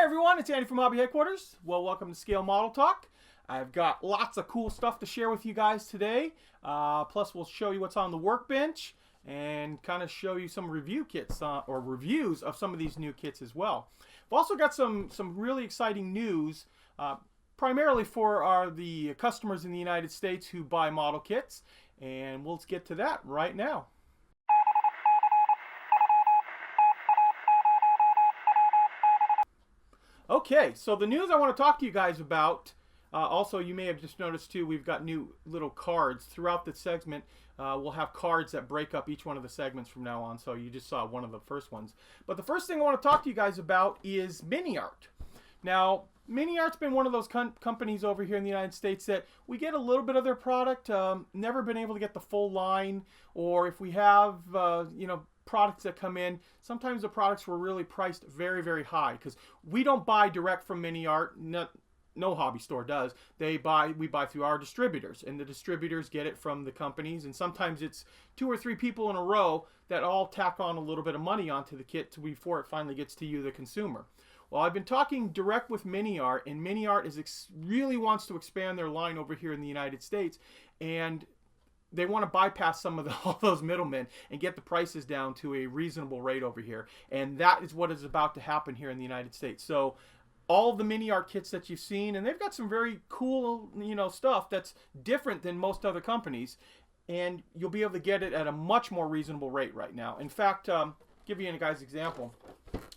everyone, it's Andy from Hobby Headquarters. Well, welcome to Scale Model Talk. I've got lots of cool stuff to share with you guys today. Plus, we'll show you what's on the workbench and kind of show you some review kits or reviews of some of these new kits as well. We've also got some really exciting news, primarily for the customers in the United States who buy model kits, and we'll get to that right now. Okay, so the news I want to talk to you guys about, also you may have just noticed too, we've got new little cards throughout the segment. We'll have cards that break up each one of the segments from now on, so you just saw one of the first ones. But the first thing I want to talk to you guys about is Miniart. Now, Miniart's been one of those companies over here in the United States that we get a little bit of their product, never been able to get the full line, or if we have, products that come in, sometimes the products were really priced very, very high because we don't buy direct from Miniart. No hobby store does. We buy through our distributors, and the distributors get it from the companies, and sometimes it's 2 or 3 people in a row that all tack on a little bit of money onto the kit before it finally gets to you, the consumer. Well, I've been talking direct with Miniart, and Miniart really wants to expand their line over here in the United States, and they want to bypass some of all those middlemen and get the prices down to a reasonable rate over here. And that is what is about to happen here in the United States. So all of the Miniart kits that you've seen, and they've got some very cool, stuff that's different than most other companies, and you'll be able to get it at a much more reasonable rate right now. In fact, give you guys an example.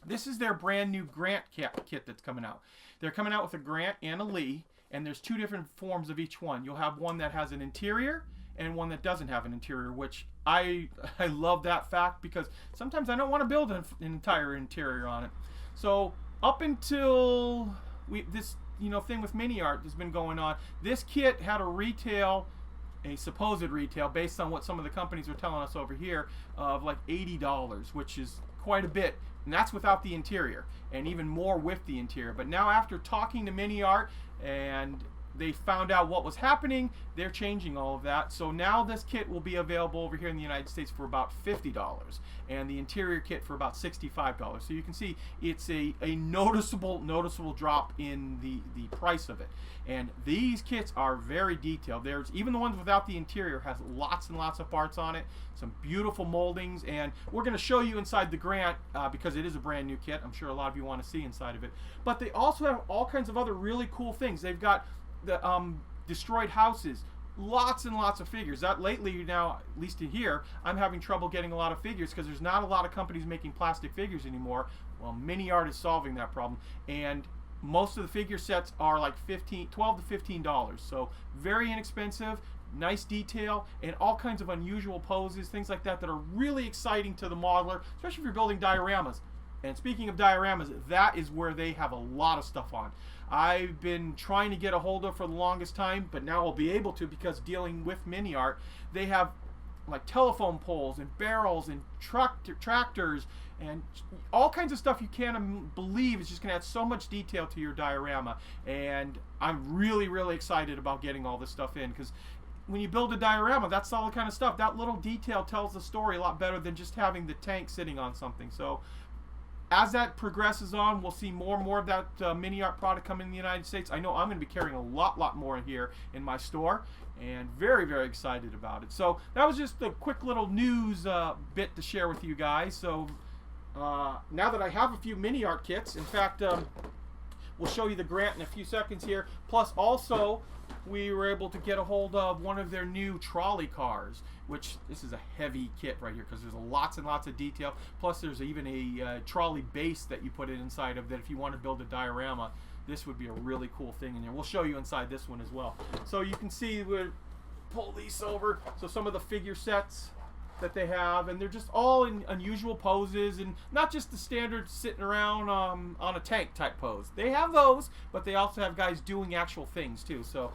This is their brand new Grant kit that's coming out. They're coming out with a Grant and a Lee, and there's 2 different forms of each one. You'll have one that has an interior and one that doesn't have an interior, which I love that fact because sometimes I don't want to build an entire interior on it. So up until this thing with Miniart has been going on, this kit had a supposed retail based on what some of the companies are telling us over here of like $80, which is quite a bit, and that's without the interior, and even more with the interior. But now after talking to Miniart and they found out what was happening, they're changing all of that. So now this kit will be available over here in the United States for about $50, and the interior kit for about $65. So you can see it's a noticeable drop in the price of it. And these kits are very detailed. There's even the ones without the interior has lots and lots of parts on it, some beautiful moldings, and we're going to show you inside the Grant because it is a brand new kit. I'm sure a lot of you want to see inside of it. But they also have all kinds of other really cool things. They've got the destroyed houses, lots and lots of figures. That lately now, at least in here, I'm having trouble getting a lot of figures because there's not a lot of companies making plastic figures anymore. Well, Miniart is solving that problem, and most of the figure sets are like $12 to $15. So very inexpensive, nice detail, and all kinds of unusual poses, things like that are really exciting to the modeler, especially if you're building dioramas. And speaking of dioramas, that is where they have a lot of stuff on. I've been trying to get a hold of for the longest time, but now I'll be able to because dealing with Miniart, they have like telephone poles and barrels and tractors and all kinds of stuff you can't believe is just going to add so much detail to your diorama. And I'm really, really excited about getting all this stuff in because when you build a diorama, that's all the kind of stuff. That little detail tells the story a lot better than just having the tank sitting on something. So as that progresses on, we'll see more and more of that Miniart product come in the United States. I know I'm going to be carrying a lot more here in my store, and very, very excited about it. So that was just a quick little news bit to share with you guys. So now that I have a few Miniart kits, in fact, we'll show you the Grant in a few seconds here. Plus, also, we were able to get a hold of one of their new trolley cars, which this is a heavy kit right here because there's lots and lots of detail. Plus, there's even a trolley base that you put it inside of that if you want to build a diorama, this would be a really cool thing in there. We'll show you inside this one as well. So you can see, we'll pull these over. So some of the figure sets that they have, and they're just all in unusual poses, and not just the standard sitting around on a tank type pose. They have those, but they also have guys doing actual things too. So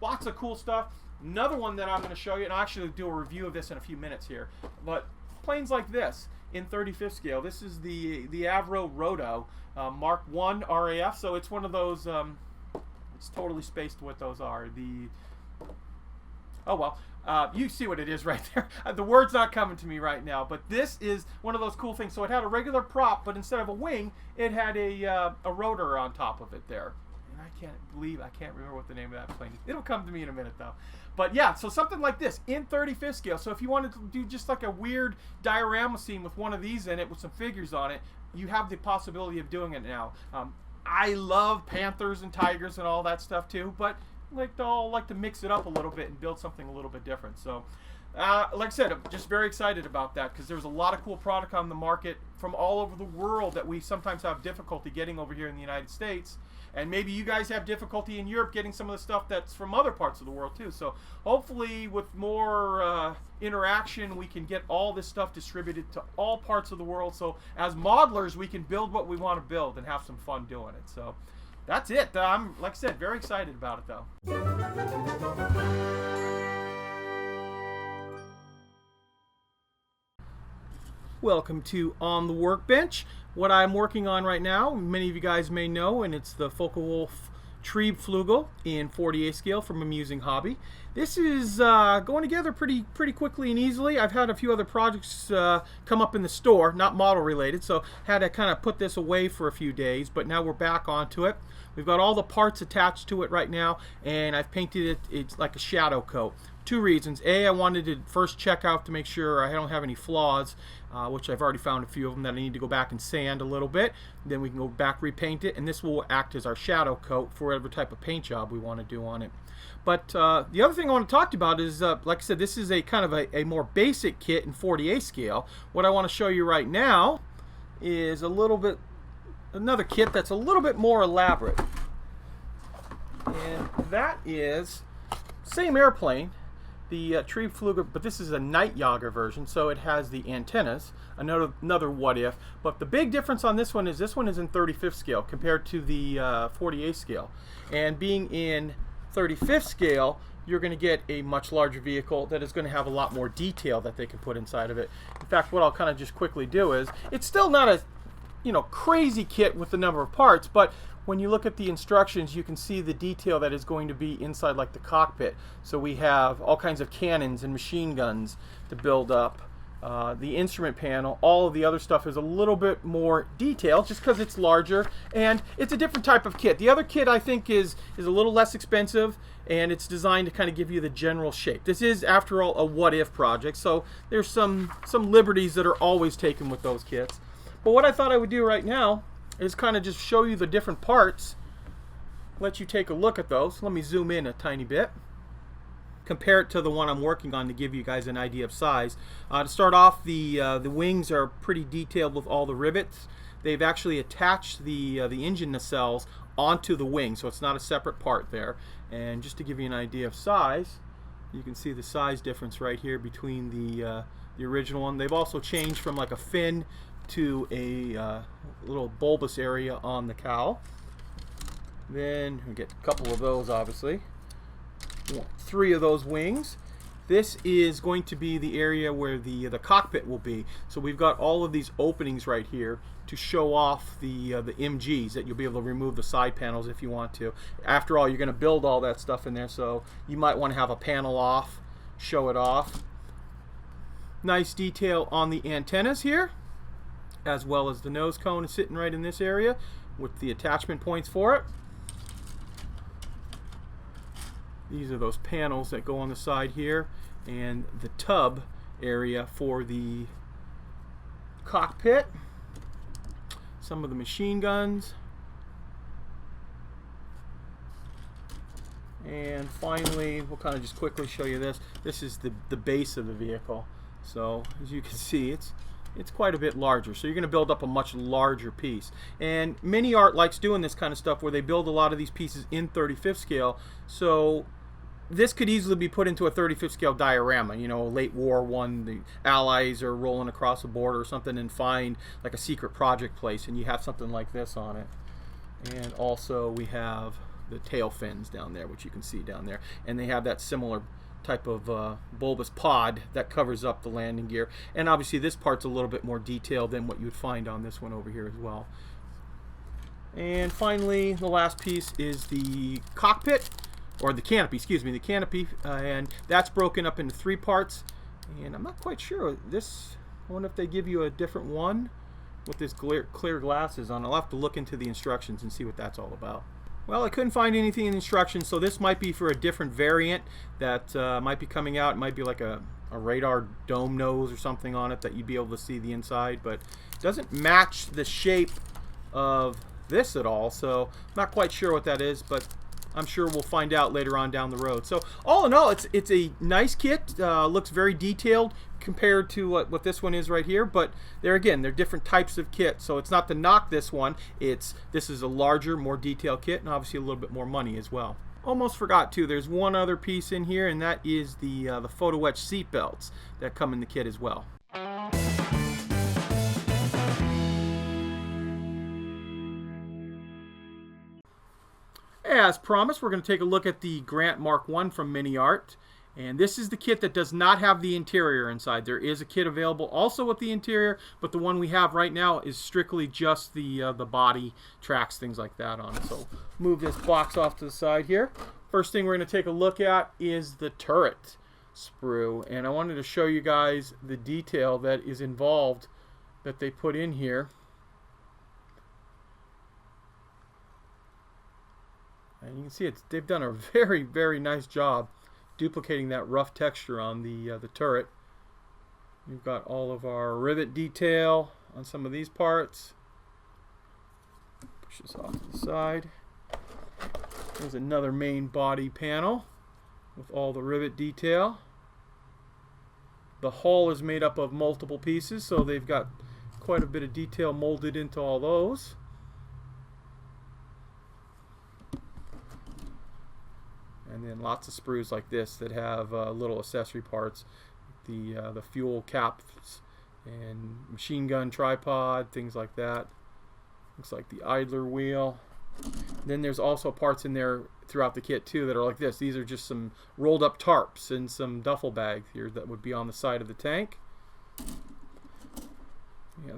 lots of cool stuff. Another one that I'm going to show you, and I'll actually do a review of this in a few minutes here, but planes like this in 35th scale. This is the Avro Roto Mark 1 RAF. So it's one of those, it's totally spaced what those are. Oh well, You see what it is right there. The word's not coming to me right now, but this is one of those cool things. So it had a regular prop, but instead of a wing, it had a rotor on top of it there. And I can't remember what the name of that plane is. It'll come to me in a minute though. But yeah, so something like this in 35th scale. So if you wanted to do just like a weird diorama scene with one of these in it with some figures on it, you have the possibility of doing it now. I love panthers and tigers and all that stuff too, but like to mix it up a little bit and build something a little bit different. So like I said, I'm just very excited about that because there's a lot of cool product on the market from all over the world that we sometimes have difficulty getting over here in the United States. And maybe you guys have difficulty in Europe getting some of the stuff that's from other parts of the world too. So hopefully with more interaction, we can get all this stuff distributed to all parts of the world. So as modelers, we can build what we want to build and have some fun doing it. So that's it. I'm, like I said, very excited about it though. Welcome to On the Workbench. What I'm working on right now, many of you guys may know, and it's the Focke-Wulf Triebflugal in 48 scale from Amusing Hobby. This is going together pretty quickly and easily. I've had a few other projects come up in the store, not model related, so had to kind of put this away for a few days, but now we're back onto it. We've got all the parts attached to it right now, and I've painted it, it's like a shadow coat. Two reasons. A, I wanted to first check out to make sure I don't have any flaws, which I've already found a few of them that I need to go back and sand a little bit. Then we can go back, repaint it, and this will act as our shadow coat for whatever type of paint job we want to do on it. But the other thing I want to talk to you about is, like I said, this is a kind of a more basic kit in 48 scale. What I want to show you right now is another kit that's a little bit more elaborate. And that is same airplane, the Triebflugal, but this is a night Jager version, so it has the antennas, another what if, but the big difference on this one is in 35th scale compared to the 48 scale. And being in 35th scale, you're going to get a much larger vehicle that is going to have a lot more detail that they can put inside of it. In fact, what I'll kind of just quickly do is, it's still not a crazy kit with the number of parts, but when you look at the instructions, you can see the detail that is going to be inside like the cockpit. So we have all kinds of cannons and machine guns to build up. The instrument panel, all of the other stuff is a little bit more detailed just because it's larger and it's a different type of kit. The other kit I think is a little less expensive and it's designed to kind of give you the general shape. This is, after all, a what-if project, so there's some liberties that are always taken with those kits. But what I thought I would do right now is kind of just show you the different parts, let you take a look at those. Let me zoom in a tiny bit, compare it to the one I'm working on to give you guys an idea of size. To start off, the wings are pretty detailed with all the rivets. They've actually attached the engine nacelles onto the wing, so it's not a separate part there. And just to give you an idea of size, you can see the size difference right here between the original one. They've also changed from like a fin to a little bulbous area on the cowl. Then we get a couple of those, obviously. 3 of those wings. This is going to be the area where the cockpit will be. So we've got all of these openings right here to show off the MGs that you'll be able to remove the side panels if you want to. After all, you're going to build all that stuff in there, so you might want to have a panel off, show it off. Nice detail on the antennas here, as well as the nose cone is sitting right in this area with the attachment points for it. These are those panels that go on the side here, and the tub area for the cockpit. Some of the machine guns. And finally, we'll kind of just quickly show you this. This is the base of the vehicle. So as you can see, it's quite a bit larger, so you're going to build up a much larger piece. And Miniart likes doing this kind of stuff where they build a lot of these pieces in 35th scale, so this could easily be put into a 35th scale diorama, you know, a late war one, the Allies are rolling across a border or something and find like a secret project place, and you have something like this on it. And also we have the tail fins down there, which you can see down there, and they have that similar type of bulbous pod that covers up the landing gear. And obviously this part's a little bit more detailed than what you would find on this one over here as well. And finally, the last piece is the cockpit. or the canopy, excuse me, the canopy, and that's broken up into 3 parts. And I'm not quite sure this. I wonder if they give you a different one with this clear glasses on. I'll have to look into the instructions and see what that's all about. Well, I couldn't find anything in the instructions, so this might be for a different variant that might be coming out. It might be like a radar dome nose or something on it that you'd be able to see the inside, but it doesn't match the shape of this at all, so I'm not quite sure what that is, but I'm sure we'll find out later on down the road. So all in all, it's a nice kit. Looks very detailed compared to what this one is right here, but they're different types of kit, so it's not to knock this one. This is a larger, more detailed kit, and obviously a little bit more money as well. Almost forgot too, there's one other piece in here, and that is the photo etch seat belts that come in the kit as well. As promised, we're going to take a look at the Grant Mark I from Miniart. And this is the kit that does not have the interior inside. There is a kit available also with the interior, but the one we have right now is strictly just the body, tracks, things like that on it. So move this box off to the side here. First thing we're going to take a look at is the turret sprue. And I wanted to show you guys the detail that is involved that they put in here. And you can see they've done a very, very nice job duplicating that rough texture on the turret. We've got all of our rivet detail on some of these parts. Push this off to the side. There's another main body panel with all the rivet detail. The hull is made up of multiple pieces, so they've got quite a bit of detail molded into all those. And then lots of sprues like this that have little accessory parts, the fuel caps and machine gun tripod, things like that. Looks like the idler wheel. Then there's also parts in there throughout the kit too that are like this. These are just some rolled up tarps and some duffel bags here that would be on the side of the tank. Yeah,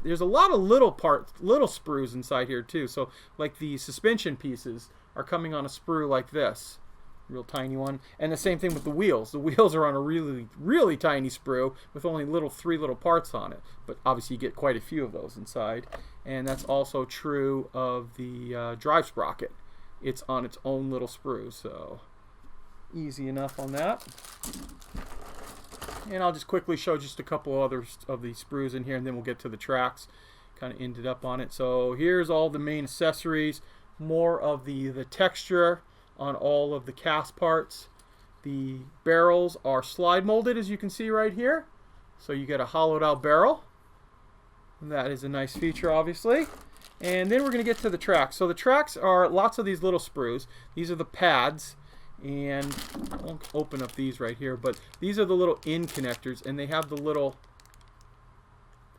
there's a lot of little sprues inside here too. So like the suspension pieces are coming on a sprue like this, real tiny one, and the same thing with the wheels. The wheels are on a really, really tiny sprue with only 3 little parts on it, but obviously you get quite a few of those inside. And that's also true of the drive sprocket. It's on its own little sprue, so easy enough on that. And I'll just quickly show just a couple others of the sprues in here, and then we'll get to the tracks. Kind of ended up on it. So here's all the main accessories. More of the texture on all of the cast parts. The barrels are slide molded, as you can see right here. So you get a hollowed out barrel. And that is a nice feature, obviously. And then we're going to get to the tracks. So the tracks are lots of these little sprues. These are the pads. And I won't open up these right here, but these are the little end connectors, and they have the little,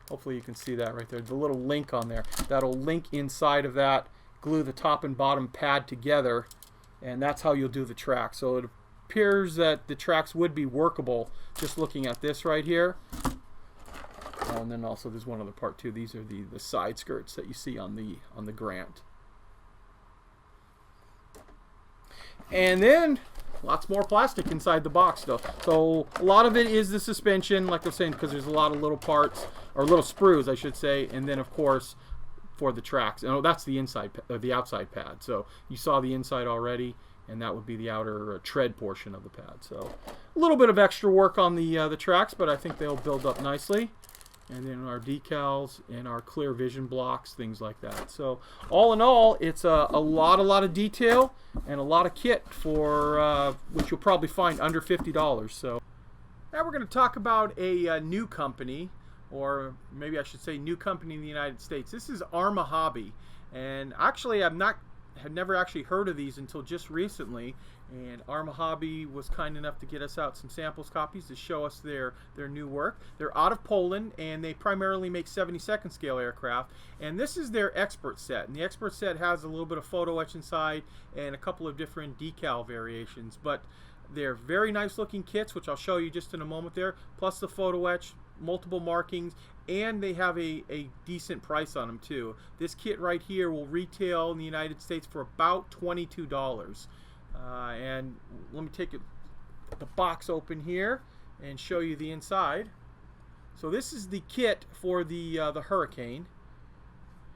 hopefully you can see that right there, the little link on there. That'll link inside of that, glue the top and bottom pad together, and that's how you'll do the track. So it appears that the tracks would be workable just looking at this right here. Oh, and then also there's one other part too. These are the side skirts that you see on the Grant. And then lots more plastic inside the box though. So a lot of it is the suspension, like I was saying, because there's a lot of little parts, or little sprues I should say, and then of course for the tracks. And that's the inside, the outside pad. So you saw the inside already, and that would be the outer tread portion of the pad. So a little bit of extra work on the tracks, but I think they'll build up nicely. And then our decals and our clear vision blocks, things like that. So all in all, it's a lot of detail and a lot of kit for which you'll probably find under $50. So now we're going to talk about a new company, or maybe I should say new company in the United States. This is Arma Hobby, and actually had never actually heard of these until just recently. And Arma Hobby was kind enough to get us out some samples copies to show us their new work. They're out of Poland, and they primarily make 72nd scale aircraft. And this is their expert set. And the expert set has a little bit of photo etch inside and a couple of different decal variations. But they're very nice looking kits, which I'll show you just in a moment there. Plus the photo etch, multiple markings, and they have a decent price on them too. This kit right here will retail in the United States for about $22. And let me take the box open here and show you the inside. So this is the kit for the Hurricane,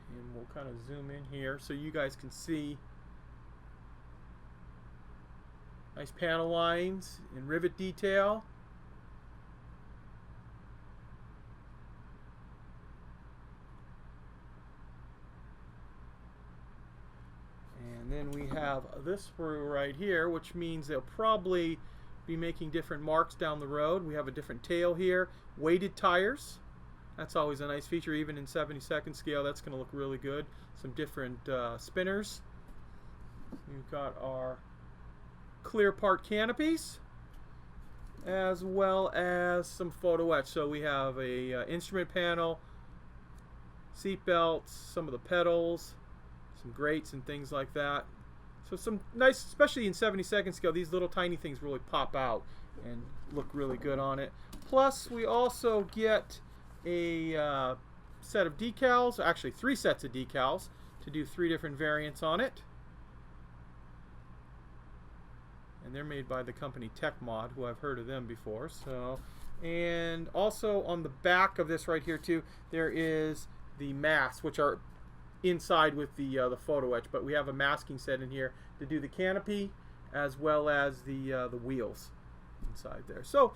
and we'll kind of zoom in here so you guys can see. Nice panel lines and rivet detail. And then we have this sprue right here, which means they'll probably be making different marks down the road. We have a different tail here. Weighted tires. That's always a nice feature, even in 72nd scale. That's going to look really good. Some different spinners. We've got our clear part canopies, as well as some photo etch. So we have a instrument panel, seat belts, some of the pedals, some grates and things like that. So some nice, especially in 72nd scale, these little tiny things really pop out and look really good on it. Plus we also get a set of decals, actually 3 sets of decals to do 3 different variants on it. And they're made by the company TechMod, who I've heard of them before. So, and also on the back of this right here too, there is the masks, which are inside with the photo etch. But we have a masking set in here to do the canopy as well as the wheels inside there. So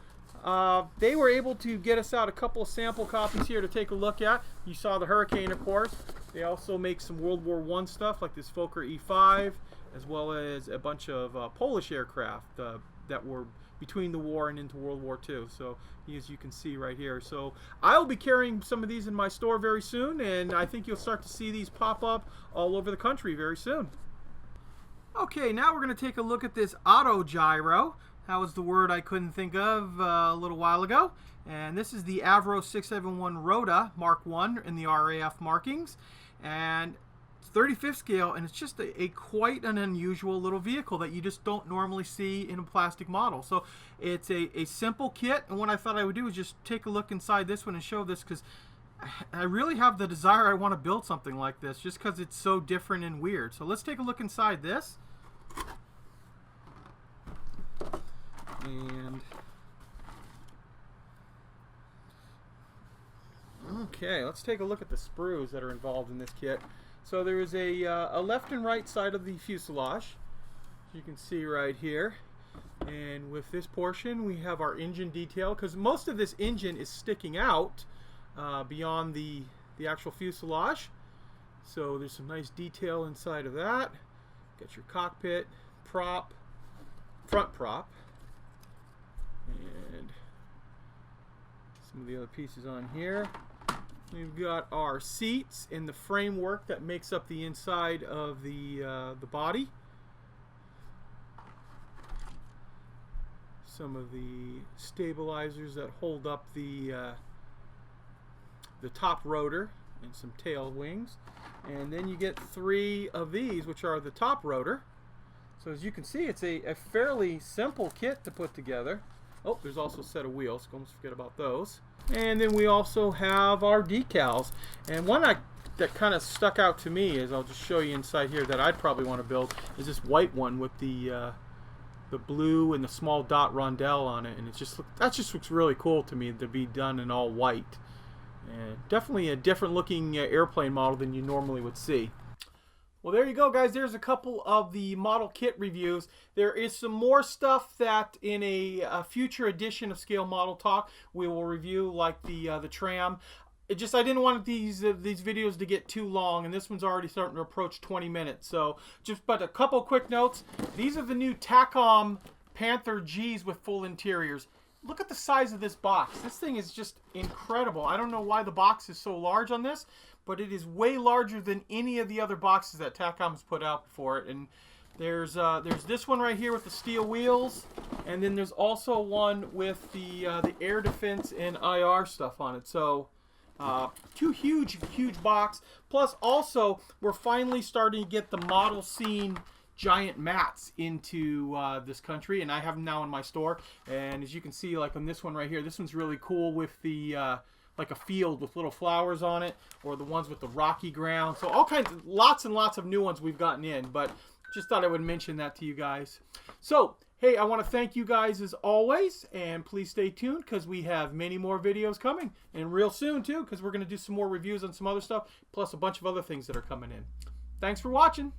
they were able to get us out a couple of sample copies here to take a look at. You saw the Hurricane, of course. They also make some World War I stuff like this Fokker E5, as well as a bunch of Polish aircraft that were between the war and into World War II. So as you can see right here. So I'll be carrying some of these in my store very soon, and I think you'll start to see these pop up all over the country very soon. Okay, now we're going to take a look at this auto gyro. That was the word I couldn't think of a little while ago. And this is the Avro 671 Rota Mark I in the RAF markings. And 35th scale, and it's just a quite an unusual little vehicle that you just don't normally see in a plastic model. So it's a simple kit, and what I thought I would do is just take a look inside this one and show this, because I really have the desire, I want to build something like this just because it's so different and weird. So let's take a look inside this. And okay, let's take a look at the sprues that are involved in this kit. So there is a left and right side of the fuselage, as you can see right here. And with this portion, we have our engine detail, because most of this engine is sticking out beyond the actual fuselage. So there's some nice detail inside of that. Got your cockpit, prop, front prop, and some of the other pieces on here. We've got our seats and the framework that makes up the inside of the body. Some of the stabilizers that hold up the top rotor and some tail wings. And then you get 3 of these, which are the top rotor. So as you can see, it's a fairly simple kit to put together. Oh, there's also a set of wheels. Almost forget about those. And then we also have our decals. And one that kind of stuck out to me is, I'll just show you inside here, that I'd probably want to build, is this white one with the blue and the small dot rondelle on it. And that just looks really cool to me to be done in all white. And definitely a different looking airplane model than you normally would see. Well, there you go, guys. There's a couple of the model kit reviews. There is some more stuff that in a future edition of Scale Model Talk we will review, like the tram. I didn't want these videos to get too long, and this one's already starting to approach 20 minutes. So but a couple quick notes. These are the new Tacom Panther Gs with full interiors. Look at the size of this box. This thing is just incredible. I don't know why the box is so large on this, but it is way larger than any of the other boxes that Tacom's put out for it. And there's this one right here with the steel wheels, and then there's also one with the air defense and IR stuff on it. So 2 huge box. Plus also we're finally starting to get the model scene giant mats into this country, and I have them now in my store. And as you can see, like on this one right here, this one's really cool with the like a field with little flowers on it, or the ones with the rocky ground. So all kinds of lots and lots of new ones we've gotten in. But Just thought I would mention that to you guys. So, hey, I want to thank you guys as always, and please stay tuned because we have many more videos coming, and real soon too, because we're going to do some more reviews on some other stuff, plus a bunch of other things that are coming in. Thanks for watching.